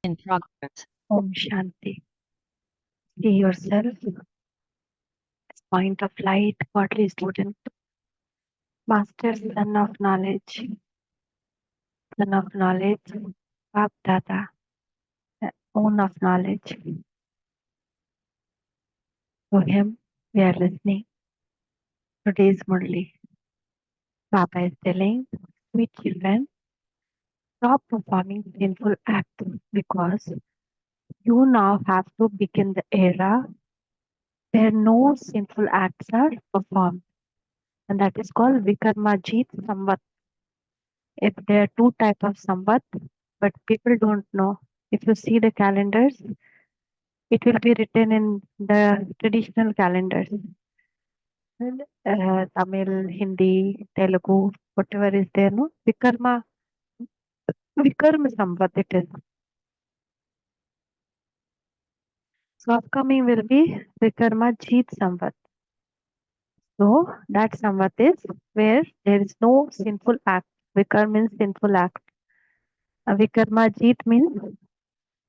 in progress. Om Shanti. See yourself as point of light, godly student, master, son of knowledge, Bap Dada, own of knowledge. To him, we are listening. Today's Murli. Baba is telling, sweet children, stop performing sinful acts because you now have to begin the era where no sinful acts are performed. And that is called Vikarmajit Samvat. If there are two type of Samvat, but people don't know. If you see the calendars, it will be written in the traditional calendars. Tamil, Hindi, Telugu, whatever is there, no? Vikarma Samvat it is. So upcoming will be Vikarma Jeet Samvat. So that Samvat is where there is no sinful act. Vikar means sinful act. Vikarma Jeet means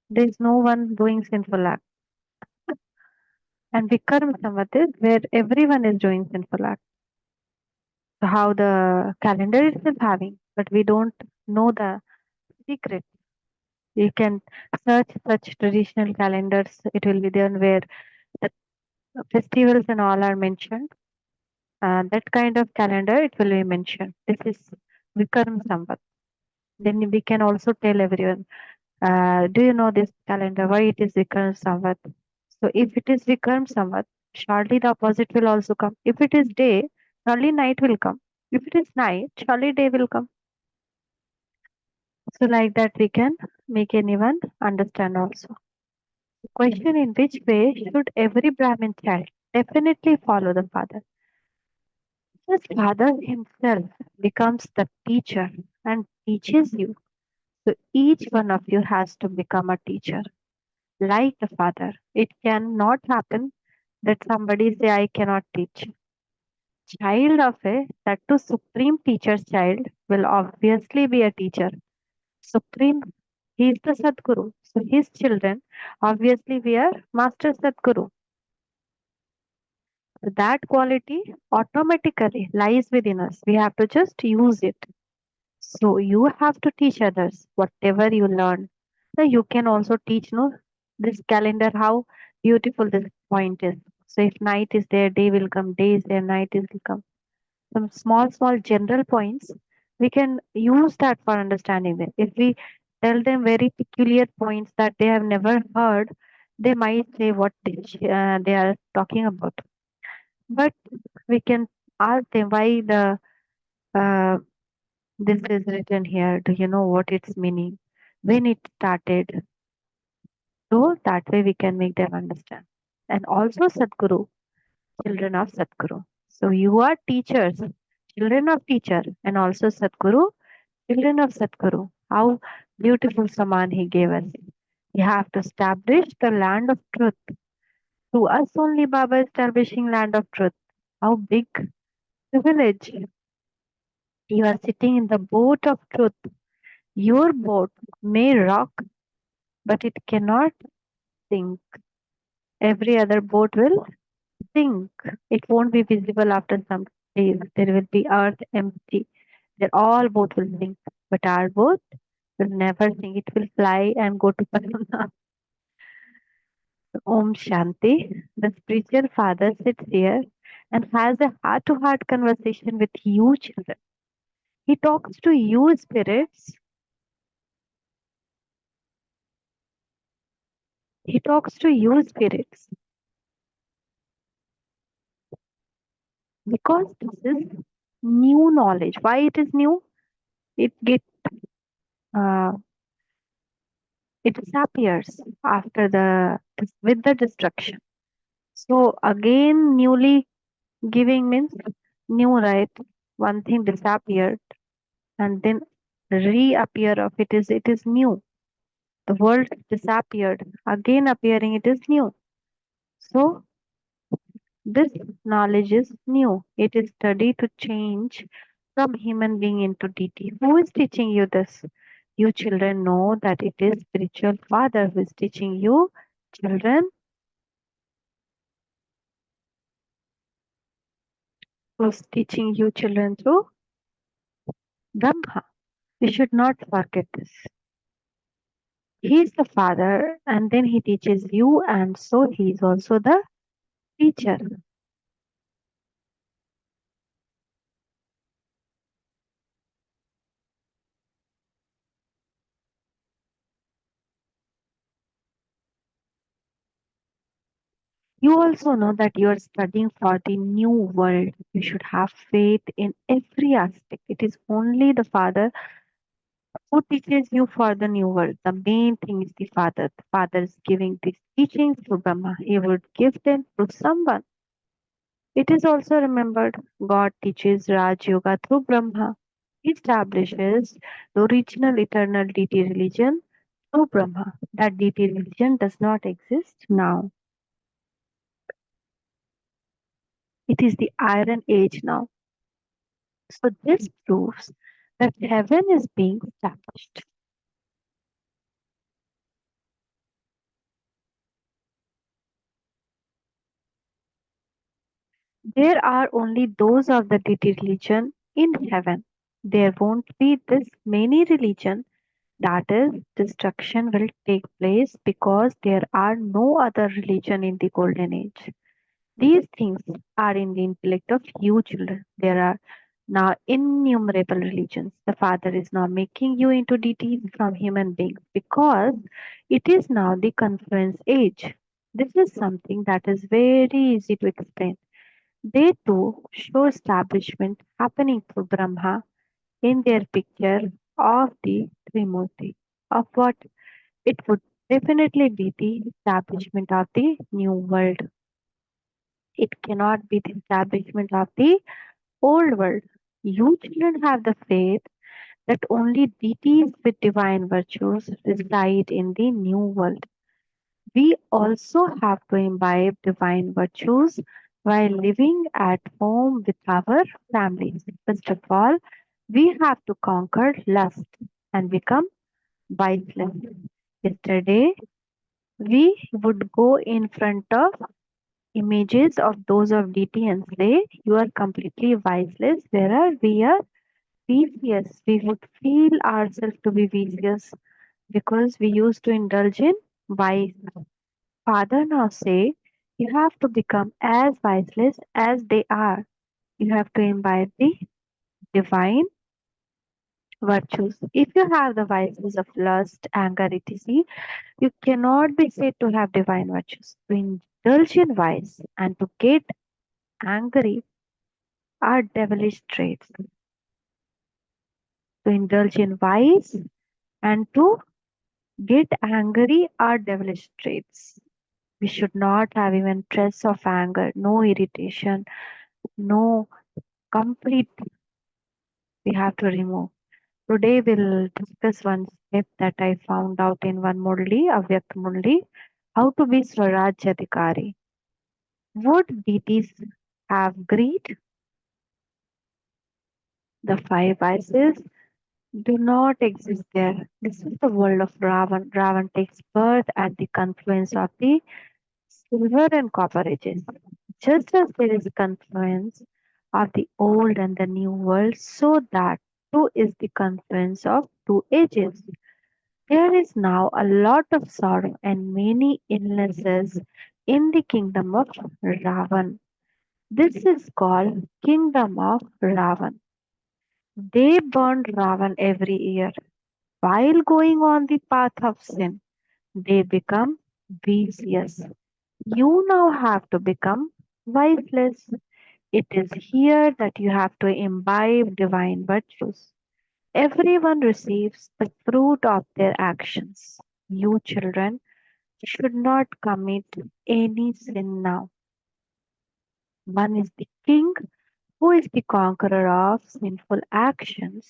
there is no one doing sinful act. And Vikarma Samvat is where everyone is doing sinful act. So how the calendar is still having, but we don't know the secret. You can search such traditional calendars. It will be there where the festivals and all are mentioned. That kind of calendar it will be mentioned. This is Vikram Samvat. Then we can also tell everyone, do you know this calendar? Why it is Vikram Samvat? So if it is Vikram Samvat, surely the opposite will also come. If it is day, surely night will come. If it is night, surely day will come. So like that we can make anyone understand also. Question: in which way should every Brahmin child definitely follow the father? His father himself becomes the teacher and teaches you. So each one of you has to become a teacher, like the father. It cannot happen that somebody say, I cannot teach. Child of a that to supreme teacher's child will obviously be a teacher. Supreme, he is the Satguru. So his children, obviously we are Master Satguru. So that quality automatically lies within us. We have to just use it. So you have to teach others whatever you learn. So you can also teach no this calendar how beautiful this point is. So if night is there, day will come, day is there, night is will come. Some small general points we can use that for understanding them. If we tell them very peculiar points that they have never heard, they might say what they are talking about. But we can ask them why the uh, this is written here. Do you know what its meaning? When it started? So that way we can make them understand. And also Satguru, children of Satguru. So you are teachers, children of teacher, and also Satguru, children of Satguru. How beautiful Saman he gave us. We have to establish the land of truth. To us only Baba establishing land of truth. How big privilege. You are sitting in the boat of truth. Your boat may rock, but it cannot sink. Every other boat will sink. It won't be visible after some days. There will be earth empty. Then all boat will sink. But our boat will never sink. It will fly and go to Padma. Om Shanti. The spiritual father sits here and has a heart to heart conversation with you children. He talks to you spirits. He talks to you spirits because this is new knowledge. Why it is new? It get uh, it disappears after the with the destruction. So again, newly giving means new, right? One thing disappeared and then reappear of it is new. The world disappeared, again appearing, it is new. So this knowledge is new. It is study to change from human being into deity. Who is teaching you this? You children know that it is spiritual father who is teaching you children, who is teaching you children through Brahma. We should not forget this. He is the father and then he teaches you and so he is also the teacher. You also know that you are studying for the new world. You should have faith in every aspect. It is only the Father who teaches you for the new world. The main thing is the Father. The Father is giving these teachings to Brahma. He would give them to someone. It is also remembered God teaches Raj Yoga through Brahma. He establishes the original eternal deity religion through Brahma. That deity religion does not exist now. It is the Iron Age now. So this proves that heaven is being established. There are only those of the deity religion in heaven. There won't be this many religion. That is, destruction will take place because there are no other religion in the golden age. These things are in the intellect of you children. There are now innumerable religions. The Father is now making you into deities from human beings because it is now the confluence age. This is something that is very easy to explain. They too show establishment happening through Brahma in their picture of the Trimurti, of what it would definitely be the establishment of the new world. It cannot be the establishment of the old world. You children have the faith that only deities with divine virtues reside in the new world. We also have to imbibe divine virtues while living at home with our families. First of all, we have to conquer lust and become viceless. Yesterday, we would go in front of images of those of deity and say, "You are completely viceless," whereas we are vicious. We would feel ourselves to be vicious because we used to indulge in vice. Father now say, you have to become as viceless as they are. You have to imbibe the divine virtues. If you have the vices of lust, anger, etc., you cannot be said to have divine virtues. To indulge in vice and to get angry are devilish traits. To indulge in vice and to get angry are devilish traits. We should not have even trace of anger, no irritation, no complete we have to remove. Today we'll discuss one step that I found out in one Murli, Avyakt Murli, how to be Swarajyadikari. Would deities have greed? The five vices do not exist there. This is the world of Ravan. Ravan takes birth at the confluence of the silver and copper ages. Just as there is a confluence of the old and the new world, so that too is the confluence of two ages. There is now a lot of sorrow and many illnesses in the kingdom of Ravan. This is called Kingdom of Ravan. They burn Ravan every year. While going on the path of sin, they become vicious. You now have to become viceless. It is here that you have to imbibe divine virtues. Everyone receives the fruit of their actions. You children should not commit any sin now. One is the king who is the conqueror of sinful actions,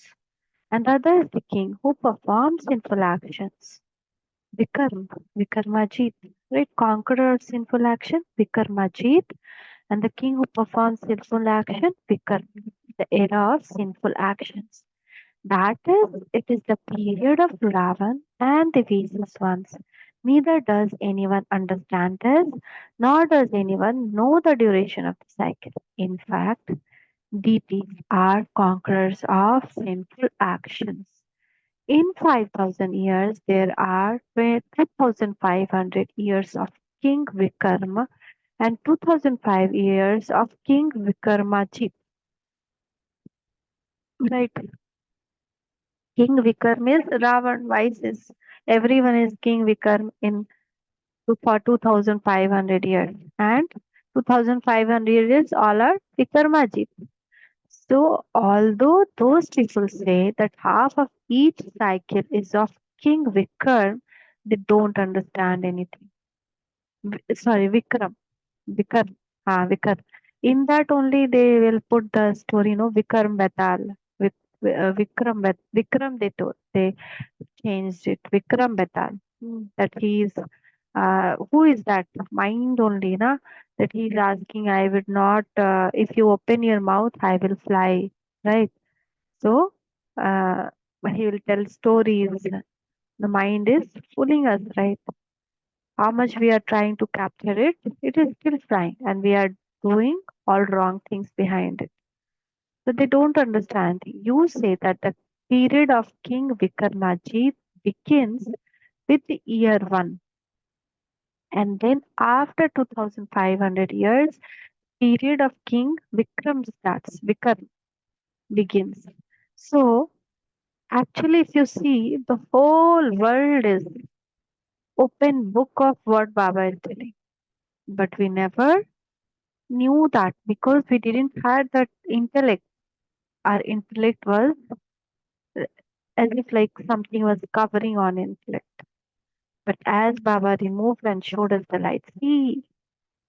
and the other is the king who performs sinful actions. Vikarm, Vikarmajit, right? Conqueror of sinful action, Vikarmajit, and the king who performs sinful action, Vikarm, the era of sinful actions. That is, it is the period of Ravan and the wisest ones. Neither does anyone understand this, nor does anyone know the duration of the cycle. In fact, deities are conquerors of sinful actions. In 5,000 years, there are 2,500 years of King Vikarma and 2005 years of King Vikarmajit. Right? King Vikram is Ravan, vices. Everyone is King Vikram for 2,500 years. And 2,500 years all are Vikarmajit. So, although those people say that half of each cycle is of King Vikram, they don't understand anything. Sorry, Vikram. Vikram. Vikram. In that only they will put the story, Vikram Betal. Vikram they told. They changed it. Vikram Betal. That he is, who is that? Mind only, na? That he is asking, I would not, if you open your mouth, I will fly. Right? So, uh, he will tell stories. The mind is fooling us, right? How much we are trying to capture it, it is still flying, and we are doing all wrong things behind it. So they don't understand. You say that the period of King Vikramadjit begins with the year one, and then after 2,500 years, period of King Vikram starts. Vikram begins. So actually, if you see, the whole world is open book of what Baba is telling. But we never knew that because we didn't have that intellect. Our intellect was uh, as if like something was covering on intellect. But as Baba removed and showed us the light, see,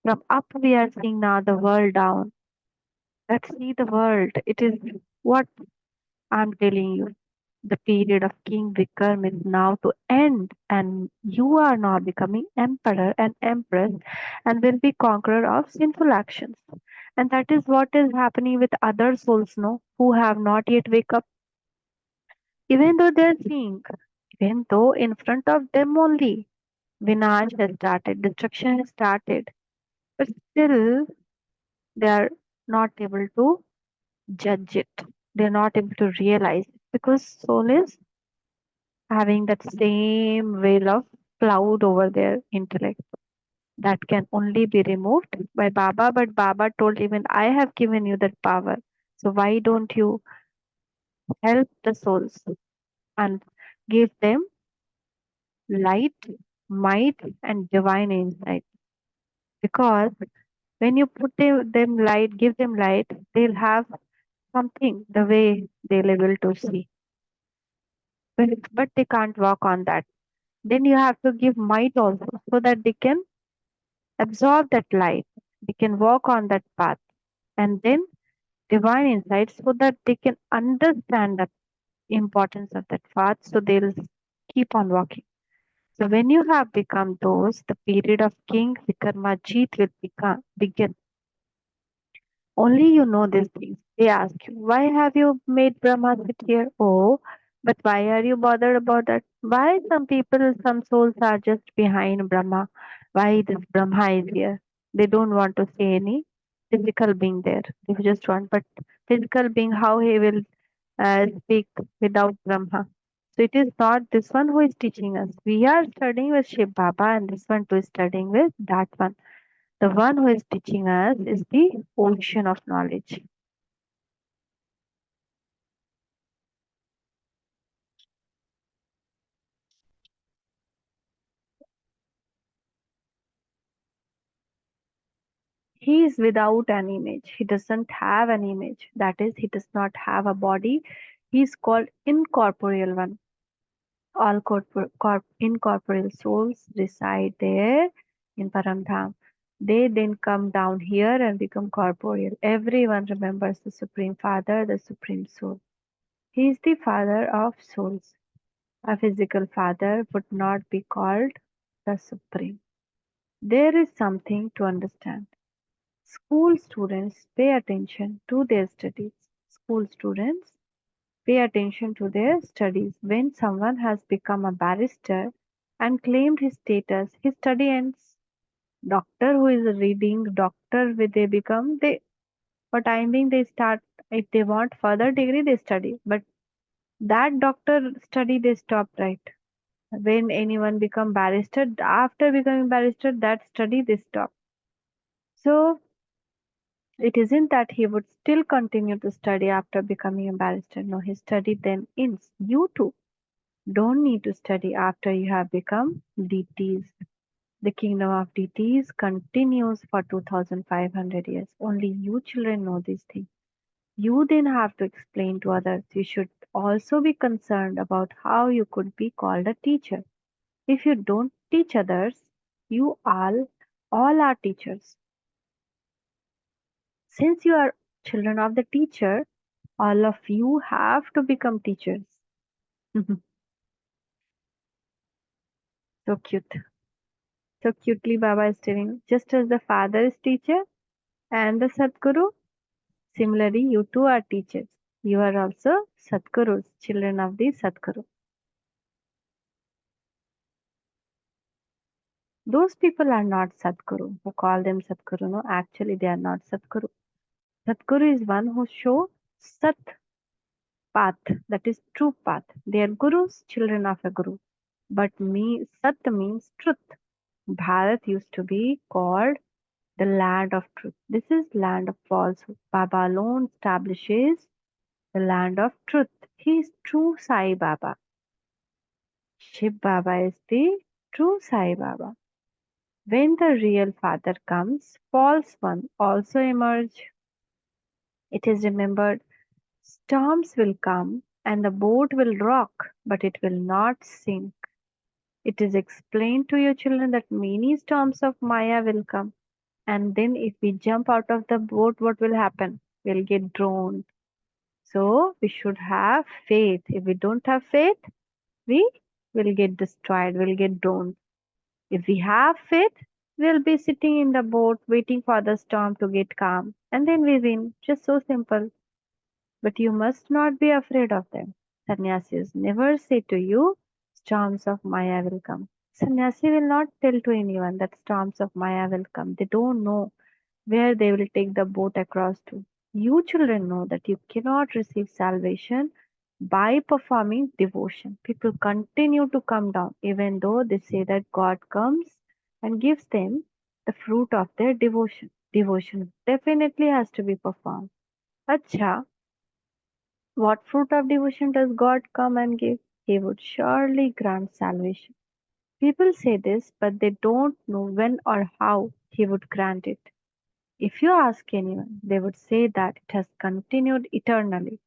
from up we are seeing now the world down. Let's see the world. It is what I'm telling you. The period of King Vikram is now to end, and you are now becoming emperor and empress and will be conqueror of sinful actions. And that is what is happening with other souls, no, who have not yet wake up, even though they are seeing, even though in front of them only Vinash has started, destruction has started, but still they are not able to judge it. They are not able to realize it because soul is having that same veil of cloud over their intellect that can only be removed by Baba. But Baba told, even I have given you that power. So why don't you help the souls and give them light, might, and divine insight? Because when you put them light, give them light, they'll have something the way they'll able to see. But they can't walk on that. Then you have to give might also so that they can absorb that light. They can walk on that path, and then divine insight so that they can understand the importance of that path, so they'll keep on walking. So when you have become those, the period of King Vikramadjit will begin. Only you know these things. They ask you, why have you made Brahma sit here? Oh, but why are you bothered about that? Why some people, some souls are just behind Brahma? Why this Brahma is here? They don't want to see any physical being there. They just want, but physical being, how he will speak without Brahma? So it is not this one who is teaching us. We are studying with Shiv Baba, and this one too is studying with that one. The one who is teaching us is the ocean of knowledge. He is without an image. He doesn't have an image. That is, he does not have a body. He is called incorporeal one. All incorporeal souls reside there in Paramdham. They then come down here and become corporeal. Everyone remembers the Supreme Father, the Supreme Soul. He is the Father of souls. A physical father would not be called the Supreme. There is something to understand. School students pay attention to their studies. School students Pay attention to their studies. When someone has become a barrister and claimed his status, his study ends. Doctor who is reading, doctor when they become, they for time being they start, if they want further degree they study. But that doctor study they stop, right? When anyone become barrister, after becoming barrister, that study they stop. So it isn't that he would still continue to study after becoming a barrister. No, his study then ends. You too don't need to study after you have become deities. The kingdom of deities continues for 2500 years. Only you children know these things. You then have to explain to others. You should also be concerned about how you could be called a teacher. If you don't teach others, you all are teachers. Since you are children of the teacher, all of you have to become teachers. So cute. So cutely Baba is telling, just as the father is teacher and the Satguru, similarly you too are teachers. You are also Satgurus, children of the Satguru. Those people are not Satguru who call them Satguru. No, actually they are not Satguru. Satguru is one who show Sat path, that is true path. They are gurus, children of a guru. But Sat means truth. Bharat used to be called the land of truth. This is land of falsehood. Baba alone establishes the land of truth. He is true Sai Baba. Shiv Baba is the true Sai Baba. When the real father comes, false one also emerge. It is remembered storms will come and the boat will rock, but it will not sink. It is explained to your children that many storms of Maya will come. And then if we jump out of the boat, what will happen? We'll get drowned. So we should have faith. If we don't have faith, we will get destroyed, we'll get drowned. If we have faith, we'll be sitting in the boat waiting for the storm to get calm. And then we win. Just so simple. But you must not be afraid of them. Sannyasis never say to you, storms of Maya will come. Sannyasi will not tell to anyone that storms of Maya will come. They don't know where they will take the boat across to. You children know that you cannot receive salvation by performing devotion. People continue to come down even though they say that God comes and gives them the fruit of their devotion. Devotion definitely has to be performed. Acha, what fruit of devotion does God come and give? He would surely grant salvation. People say this, but they don't know when or how He would grant it. If you ask anyone, they would say that it has continued eternally,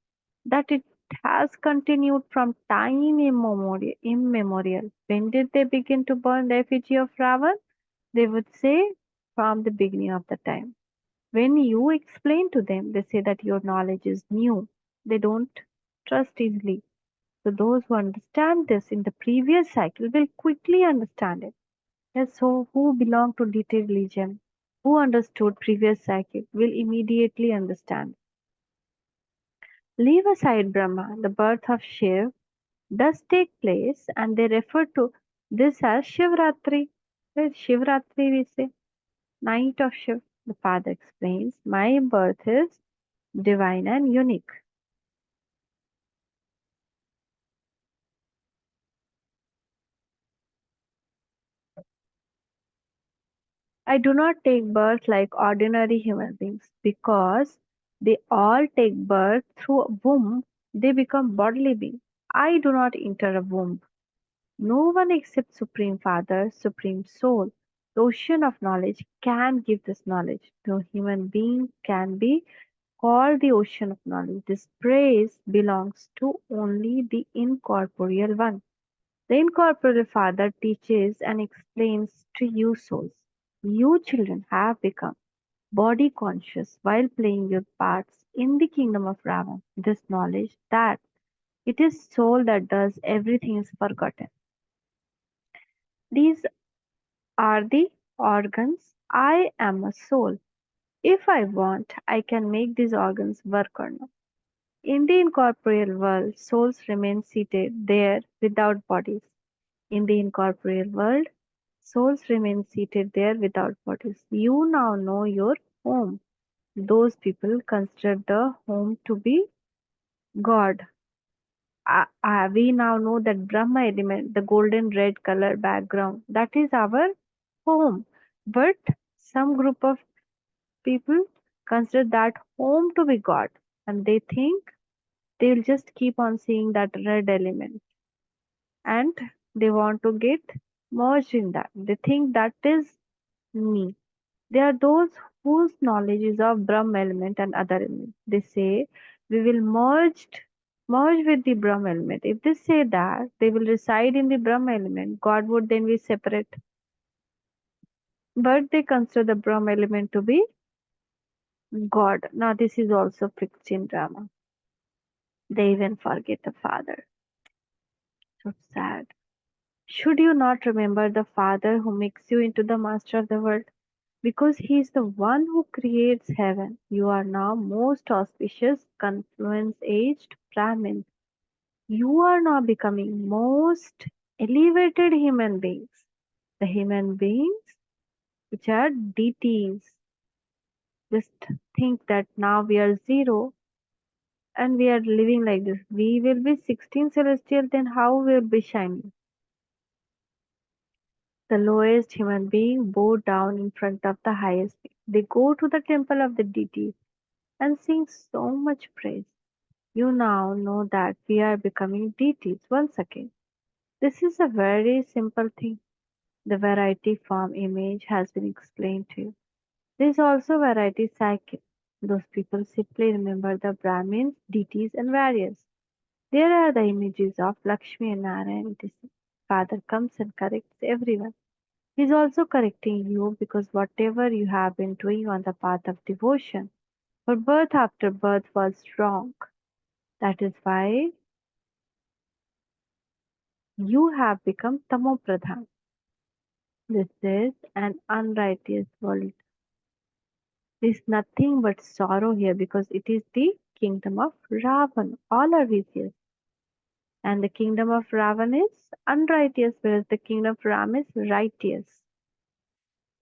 that it has continued from time immemorial. When did they begin to burn the effigy of Ravan? They would say from the beginning of the time. When you explain to them, they say that your knowledge is new. They don't trust easily. So those who understand this in the previous cycle will quickly understand it. Yes, so who belong to detailed religion, who understood previous cycle, will immediately understand. Leave aside Brahma, the birth of Shiv does take place, and they refer to this as Shivratri. Right? Shivratri, we say, night of Shiv. The father explains, my birth is divine and unique. I do not take birth like ordinary human beings because they all take birth through a womb, they become bodily beings. I do not enter a womb. No one except Supreme Father, Supreme Soul, the ocean of knowledge can give this knowledge. No human being can be called the ocean of knowledge. This praise belongs to only the incorporeal one. The incorporeal Father teaches and explains to you souls. You children have become body conscious while playing your parts in the kingdom of Ravan. This knowledge that it is soul that does everything is forgotten. These are the organs. I am a soul. If I want, I can make these organs work or not. In the incorporeal world, souls remain seated there without bodies. In the incorporeal world, souls remain seated there without bodies. You now know your home. Those people consider the home to be God. We now know that Brahma element, the golden red color background, that is our home. But some group of people consider that home to be God, and they think they will just keep on seeing that red element, and they want to get merged in that. They think that is me. They are those whose knowledge is of Brahm element and other elements. They say we will merge with the Brahm element. If they say that they will reside in the Brahm element, God would then be separate. But they consider the Brahm element to be God. Now this is also fixed in drama. They even forget the Father. So sad. Should you not remember the Father who makes you into the master of the world? Because he is the one who creates heaven. You are now most auspicious, confluence aged Brahmin. You are now becoming most elevated human beings. The human beings which are deities. Just think that now we are zero and we are living like this. We will be 16 celestial, then how will be shining? The lowest human being bow down in front of the highest. They go to the temple of the deity and sing so much praise. You now know that we are becoming deities once again. This is a very simple thing. The variety form image has been explained to you. There is also variety cycle. Those people simply remember the Brahmins, deities, and warriors. There are the images of Lakshmi and Narayan. Father comes and corrects everyone. He is also correcting you because whatever you have been doing on the path of devotion for birth after birth was wrong. That is why you have become tamopradhan. This is an unrighteous world. There is nothing but sorrow here because it is the kingdom of Ravan. All are vicious. And the kingdom of Ravan is unrighteous, whereas the kingdom of Ram is righteous.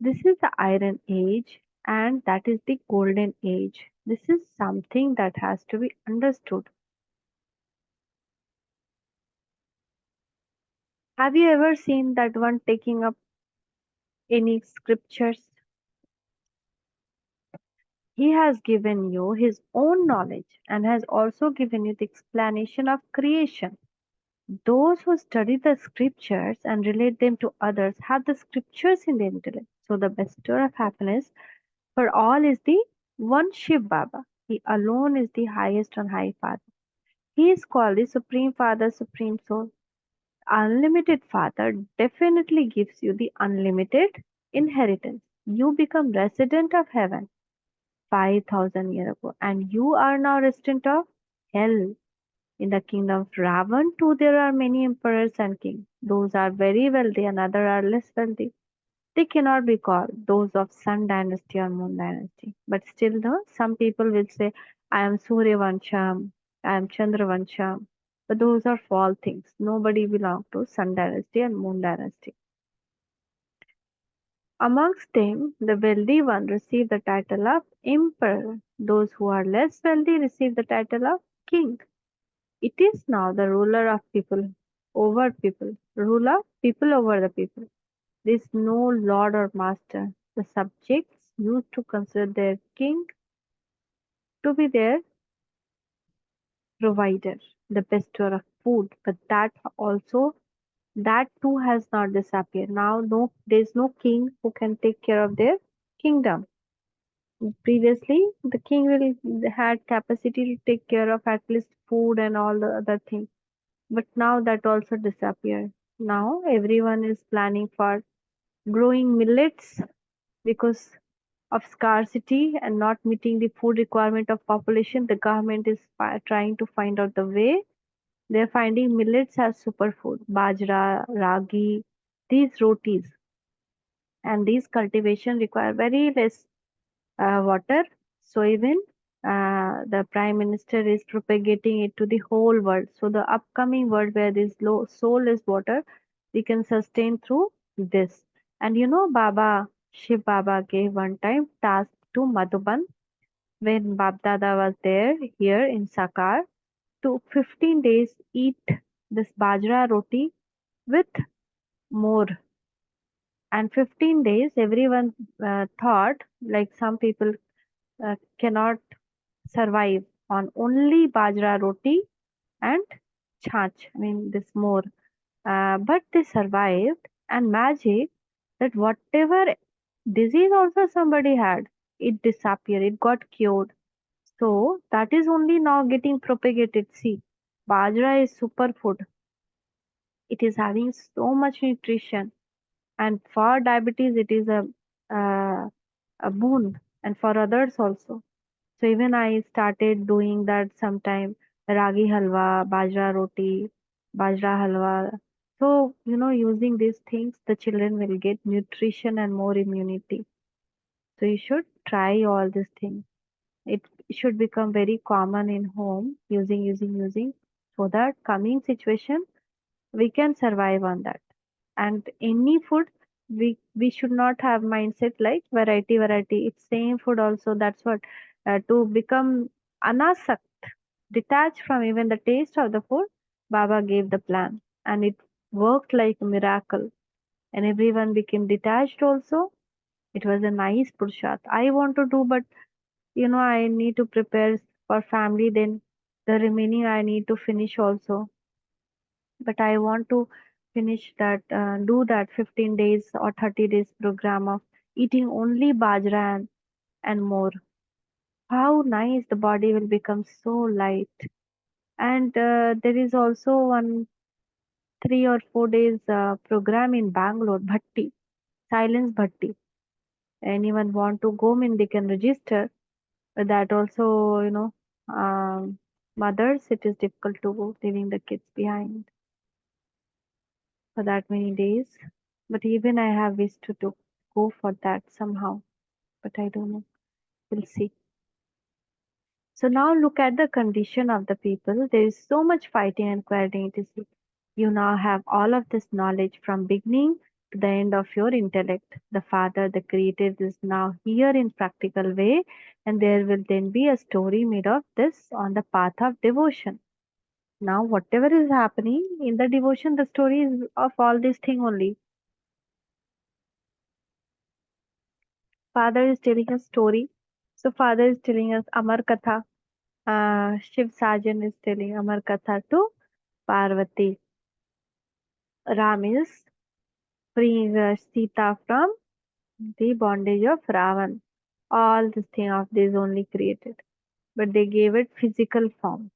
This is the iron age, and that is the golden age. This is something that has to be understood. Have you ever seen that one taking up any scriptures? He has given you his own knowledge and has also given you the explanation of creation. Those who study the scriptures and relate them to others have the scriptures in their intellect. So, the bestower of happiness for all is the one Shiv Baba. He alone is the highest and high Father. He is called the Supreme Father, Supreme Soul. Unlimited Father definitely gives you the unlimited inheritance. You become resident of heaven 5,000 years ago, and you are now resident of hell. In the kingdom of Ravan, too, there are many emperors and kings. Those are very wealthy, and others are less wealthy. They cannot be called those of Sun dynasty or Moon dynasty. But still, no, some people will say, I am Surya Vansham, I am Chandra Vansham. But those are false things. Nobody belongs to Sun dynasty and Moon dynasty. Amongst them, the wealthy one receive the title of emperor. Those who are less wealthy receive the title of king. It is now the ruler of people over people, ruler people over the people. There is no lord or master. The subjects used to consider their king to be their provider, the bestower of food, but that too has not disappeared. Now no there is no king who can take care of their kingdom. Previously the king will had capacity to take care of at least food and all the other things. But now that also disappeared. Now everyone is planning for growing millets because of scarcity and not meeting the food requirement of population. The government is trying to find out the way. They're finding millets as superfood, bajra, ragi, these rotis, and these cultivation require very less water. So even The prime minister is propagating it to the whole world. So the upcoming world where this soul is water, we can sustain through this. And you know, Shiv Baba gave one time task to Madhuban when Bab Dada was there here in Sakar to 15 days eat this bajra roti with more. And 15 days, everyone thought like some people cannot survive on only bajra roti and chach. I mean, this more. But they survived, and magic that whatever disease also somebody had, it disappeared, it got cured. So that is only now getting propagated. See, bajra is superfood. It is having so much nutrition, and for diabetes, it is uh, a boon, and for others also. So even I started doing that sometime ragi halwa, bajra roti, bajra halwa. So, using these things, the children will get nutrition and more immunity. So you should try all these things. It should become very common in home, using, so that coming situation we can survive on that. And any food, we should not have mindset like variety. It's same food also. That's what to become anasakt, detached from even the taste of the food. Baba gave the plan, and it worked like a miracle. And everyone became detached also. It was a nice purshat. I want to do, but I need to prepare for family. Then the remaining I need to finish also, but I want to finish that, do that 15 days or 30 days program of eating only bajra and more. How nice the body will become so light. And there is also one 3 or 4 days program in Bangalore, Bhatti, Silence Bhatti. Anyone want to go, mean they can register. But that also, mothers, it is difficult to go, leaving the kids behind for that many days. But even I have wished to go for that somehow. But I don't know. We'll see. So now look at the condition of the people. There is so much fighting and quarreling. It is you now have all of this knowledge from beginning to the end of your intellect. The Father, the Creator, is now here in practical way, and there will then be a story made of this on the path of devotion. Now, whatever is happening in the devotion, the story is of all this thing only. Father is telling us story. So Father is telling us Amar Katha. Shiv Sajan is telling Amar Katha to Parvati. Ram is freeing Sita from the bondage of Ravan. All this thing of this only created. But they gave it physical form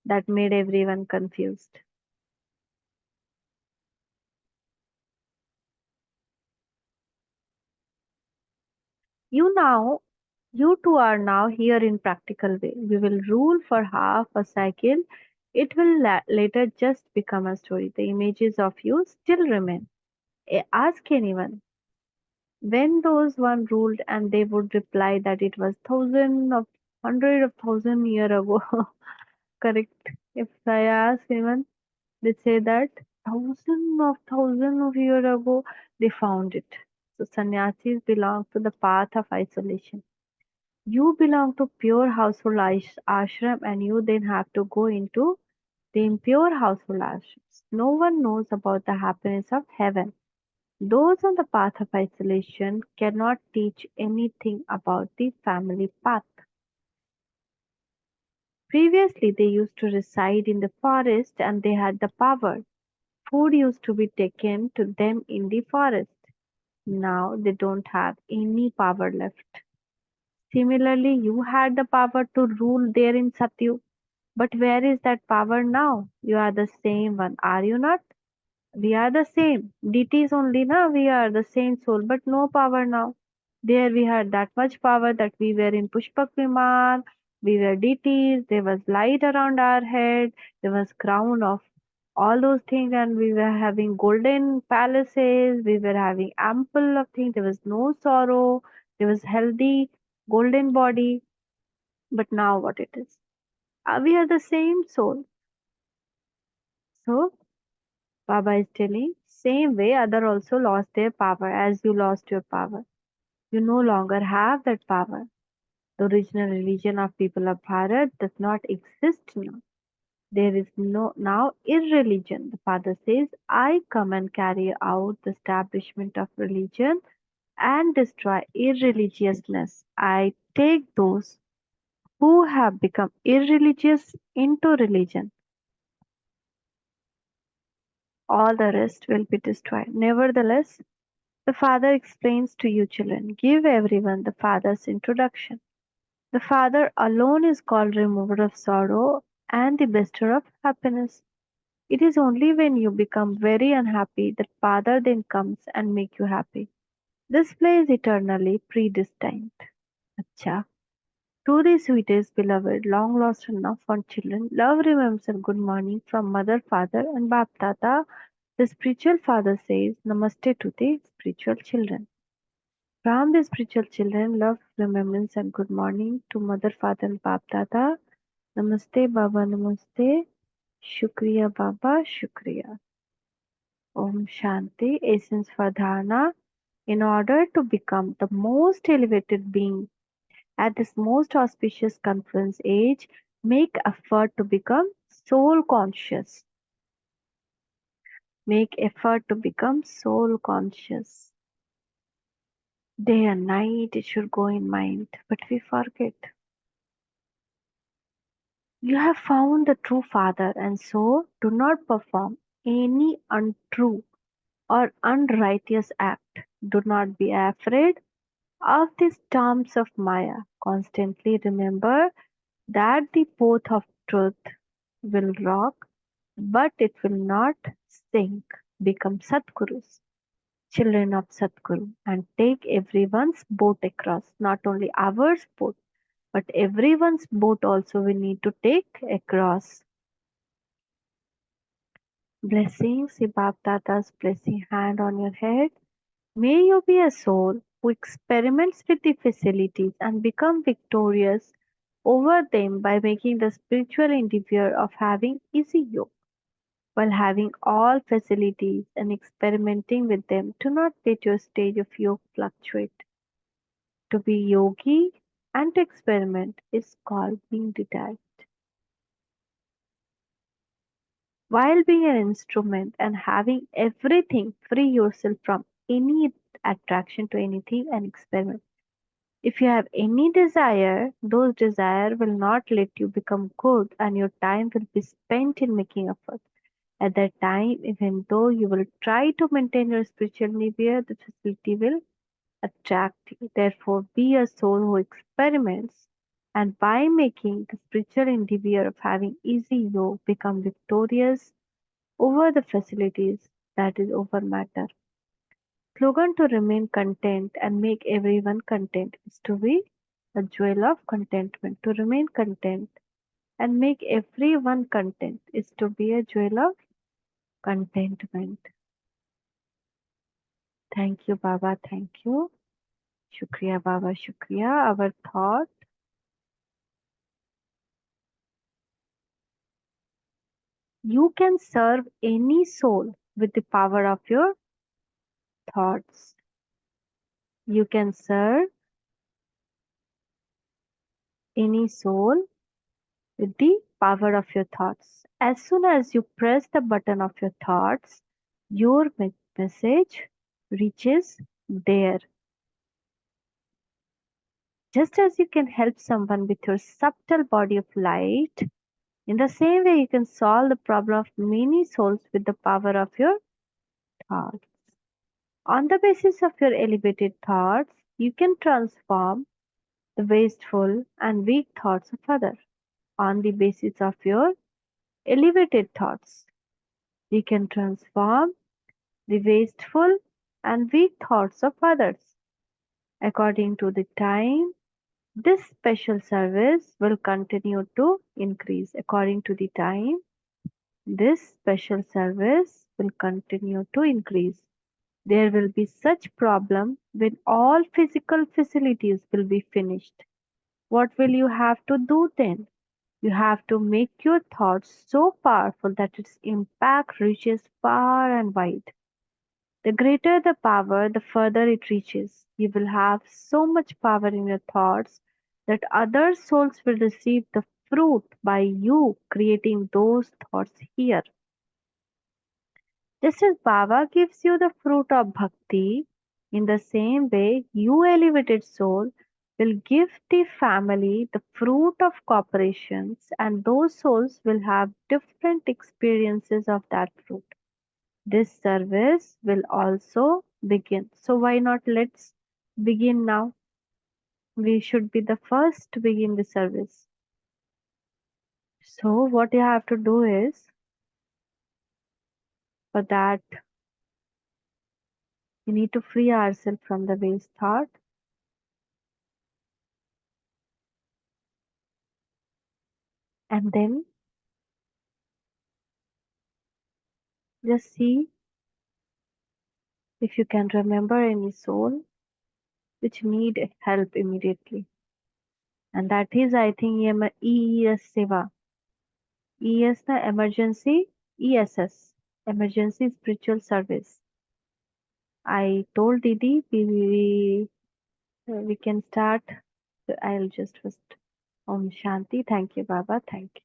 that made everyone confused. You now, you two are now here in practical way. You will rule for half a cycle. It will later just become a story. The images of you still remain. Ask anyone when those one ruled, and they would reply that it was thousand of hundred of thousand year ago. Correct. If I ask anyone, they say that thousand of year ago they found it. So sannyasis belong to the path of isolation. You belong to pure household ashram, and you then have to go into the impure household ashrams. No one knows about the happiness of heaven. Those on the path of isolation cannot teach anything about the family path. Previously, they used to reside in the forest and they had the power. Food used to be taken to them in the forest. Now they don't have any power left. Similarly, you had the power to rule there in Satyu. But where is that power now? You are the same one, are you not? We are the same. Deities only, na? We are the same soul, but no power now. There we had that much power that we were in Pushpak Viman, we were deities, there was light around our head, there was crown of all those things, and we were having golden palaces, we were having ample of things, there was no sorrow, there was healthy golden body. But now what it is? We are the same soul. So Baba is telling, same way other also lost their power as you lost your power. You no longer have that power. The original religion of people of Bharat does not exist now. There is no now irreligion. The father says, I come and carry out the establishment of religion and destroy irreligiousness. I take those who have become irreligious into religion. All the rest will be destroyed. Nevertheless, the father explains to you children, give everyone the father's introduction. The father alone is called remover of sorrow and the bestower of happiness. It is only when you become very unhappy that father then comes and make you happy. This play is eternally predestined. Acha. Truly sweetest beloved, long lost and now found children, love remembers a good morning from mother, father, and Bap Tata. The spiritual father says, Namaste to the spiritual children. From the spiritual children, love, remembrance, and good morning to mother, father, and Bap Dada. Namaste, Baba, Namaste. Shukriya, Baba, Shukriya. Om Shanti, essence for dharna. In order to become the most elevated being at this most auspicious confluence age, make effort to become soul conscious. Make effort to become soul conscious. Day and night it should go in mind, but we forget. You have found the true Father, and so do not perform any untrue or unrighteous act. Do not be afraid of the storms of Maya. Constantly remember that the boat of truth will rock, but it will not sink. Become Satgurus, children of Satguru, and take everyone's boat across, not only ours boat, but everyone's boat also we need to take across. Blessings, Sibab Tata's blessing hand on your head. May you be a soul who experiments with the facilities and become victorious over them by making the spiritual endeavor of having easy yoke. While having all facilities and experimenting with them, do not let your stage of yoke fluctuate. To be yogi and to experiment is called being detached. While being an instrument and having everything, free yourself from any attraction to anything and experiment. If you have any desire, those desire will not let you become good and your time will be spent in making effort. At that time, even though you will try to maintain your spiritual behavior, the facility will attract you. Therefore, be a soul who experiments and by making the spiritual endeavor of having easy yoke become victorious over the facilities, that is over matter. Slogan to remain content and make everyone content is to be a jewel of contentment. To remain content and make everyone content is to be a jewel of contentment. Thank you, Baba. Thank you. Shukriya, Baba. Shukriya. Our thought. You can serve any soul with the power of your thoughts. You can serve any soul with the power of your thoughts. As soon as you press the button of your thoughts, your message reaches there. Just as you can help someone with your subtle body of light, in the same way you can solve the problem of many souls with the power of your thoughts. On the basis of your elevated thoughts, you can transform the wasteful and weak thoughts of others. On the basis of your elevated thoughts, you can transform the wasteful and weak thoughts of others. According to the time, this special service will continue to increase. According to the time, this special service will continue to increase. There will be such problem when all physical facilities will be finished. What will you have to do then? You have to make your thoughts so powerful that its impact reaches far and wide. The greater the power, the further it reaches. You will have so much power in your thoughts that other souls will receive the fruit by you creating those thoughts here. Just as Baba gives you the fruit of bhakti, in the same way, you elevated soul will give the family the fruit of cooperations, and those souls will have different experiences of that fruit. This service will also begin. So, why not let's begin now? We should be the first to begin the service. So, what you have to do is for that, we need to free ourselves from the waste thought, and then just see if you can remember any soul which need help immediately. And that is, I think, EES Seva. ES the emergency, ESS, emergency spiritual service. I told Didi we can start. I'll just first Om Shanti. Thank you, Baba. Thank you.